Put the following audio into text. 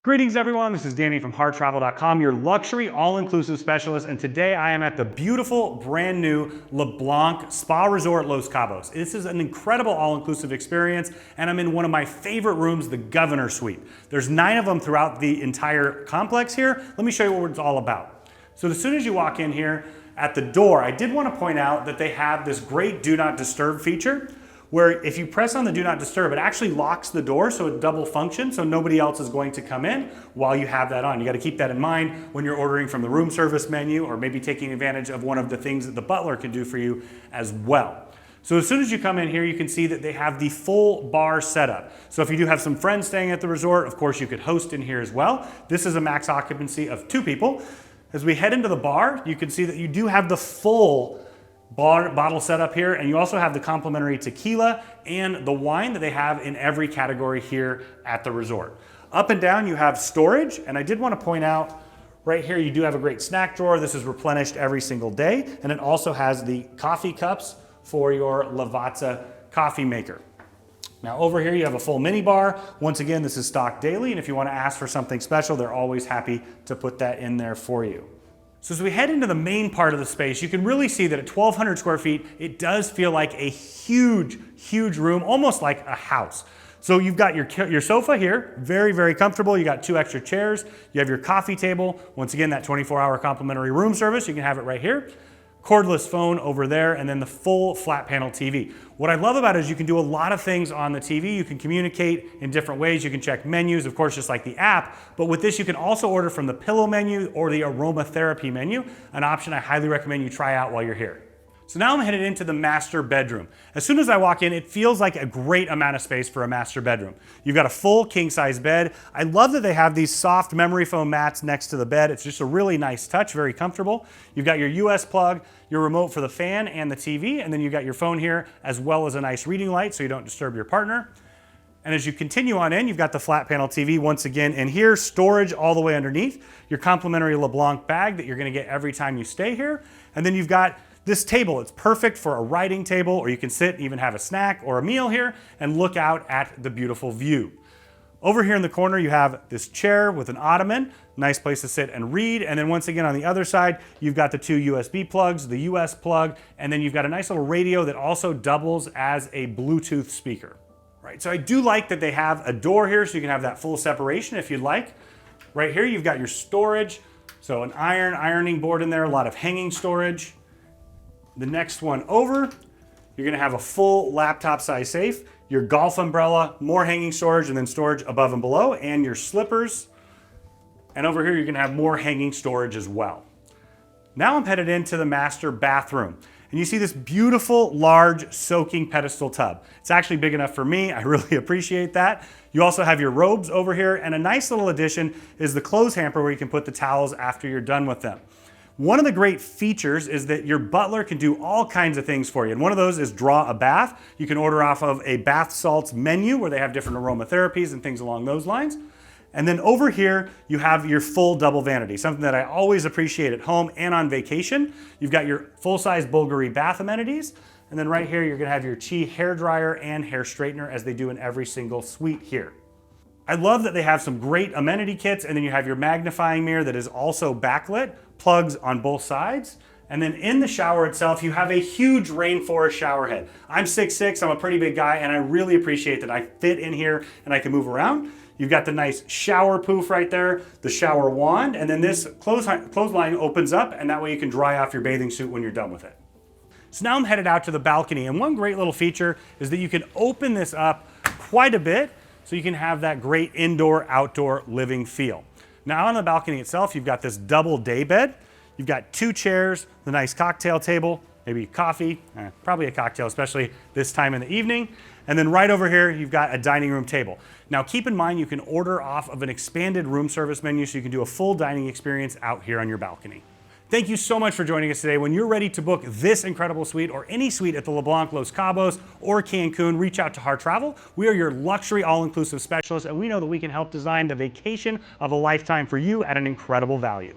Greetings everyone, this is Danny from HarrTravel.com, your luxury all-inclusive specialist, and today I am at the beautiful brand new Blanc Spa Resort Los Cabos. This is an incredible all-inclusive experience, and I'm in one of my favorite rooms, the Governor Suite. There's 9 of them throughout the entire complex here. Let me show you what it's all about. So as soon as you walk in here, at the door, I did want to point out that they have this great Do Not Disturb feature, where if you press on the Do Not Disturb, it actually locks the door so it double functions, so nobody else is going to come in while you have that on. You got to keep that in mind when you're ordering from the room service menu or maybe taking advantage of one of the things that the Butler can do for you as well. So as soon as you come in here, you can see that they have the full bar setup. So if you do have some friends staying at the resort, of course you could host in here as well. This is a max occupancy of 2 people. As we head into the bar, you can see that you do have the full bottle set up here, and you also have the complimentary tequila and the wine that they have in every category here at the resort. Up and down you have storage, and I did want to point out right here you do have a great snack drawer. This is replenished every single day, and it also has the coffee cups for your Lavazza coffee maker. Now over here you have a full mini bar. Once again, this is stocked daily, and if you want to ask for something special, they're always happy to put that in there for you. So as we head into the main part of the space, you can really see that at 1,200 square feet, it does feel like a huge, huge room, almost like a house. So you've got your sofa here, very, very comfortable. You got 2 extra chairs. You have your coffee table. Once again, that 24-hour complimentary room service, you can have it right here. Cordless phone over there, and then the full flat panel TV. What I love about it is you can do a lot of things on the TV. You can communicate in different ways. You can check menus, of course, just like the app. But with this, you can also order from the pillow menu or the aromatherapy menu, an option I highly recommend you try out while you're here. So now I'm headed into the master bedroom. As soon as I walk in, it feels like a great amount of space for a master bedroom. You've got a full king-size bed. I love that they have these soft memory foam mats next to the bed. It's just a really nice touch, very comfortable. You've got your US plug, your remote for the fan and the TV, and then you've got your phone here, as well as a nice reading light so you don't disturb your partner. And as you continue on in, you've got the flat panel TV once again, and here, storage all the way underneath, your complimentary LeBlanc bag that you're gonna get every time you stay here. And then you've got this table. It's perfect for a writing table, or you can sit, even have a snack or a meal here and look out at the beautiful view. Over here in the corner, you have this chair with an ottoman, nice place to sit and read. And then once again, on the other side, you've got the 2 USB plugs, the US plug, and then you've got a nice little radio that also doubles as a Bluetooth speaker. Right, so I do like that they have a door here so you can have that full separation if you'd like. Right here, you've got your storage. So an ironing board in there, a lot of hanging storage. The next one over, you're gonna have a full laptop size safe, your golf umbrella, more hanging storage, and then storage above and below, and your slippers. And over here, you're gonna have more hanging storage as well. Now I'm headed into the master bathroom. And you see this beautiful, large, soaking pedestal tub. It's actually big enough for me. I really appreciate that. You also have your robes over here, and a nice little addition is the clothes hamper where you can put the towels after you're done with them. One of the great features is that your butler can do all kinds of things for you. And one of those is draw a bath. You can order off of a bath salts menu where they have different aromatherapies and things along those lines. And then over here, you have your full double vanity, something that I always appreciate at home and on vacation. You've got your full-size BVLGARI bath amenities. And then right here, you're gonna have your Chi hairdryer and hair straightener as they do in every single suite here. I love that they have some great amenity kits, and then you have your magnifying mirror that is also backlit, plugs on both sides. And then in the shower itself, you have a huge rainforest shower head. I'm 6'6", I'm a pretty big guy, and I really appreciate that I fit in here and I can move around. You've got the nice shower poof right there, the shower wand, and then this clothesline opens up, and that way you can dry off your bathing suit when you're done with it. So now I'm headed out to the balcony, and one great little feature is that you can open this up quite a bit so you can have that great indoor-outdoor living feel. Now on the balcony itself, you've got this double day bed. You've got 2 chairs, the nice cocktail table, maybe coffee, probably a cocktail, especially this time in the evening. And then right over here, you've got a dining room table. Now keep in mind, you can order off of an expanded room service menu so you can do a full dining experience out here on your balcony. Thank you so much for joining us today. When you're ready to book this incredible suite or any suite at the LeBlanc Los Cabos or Cancun, reach out to Harr Travel. We are your luxury all-inclusive specialist, and we know that we can help design the vacation of a lifetime for you at an incredible value.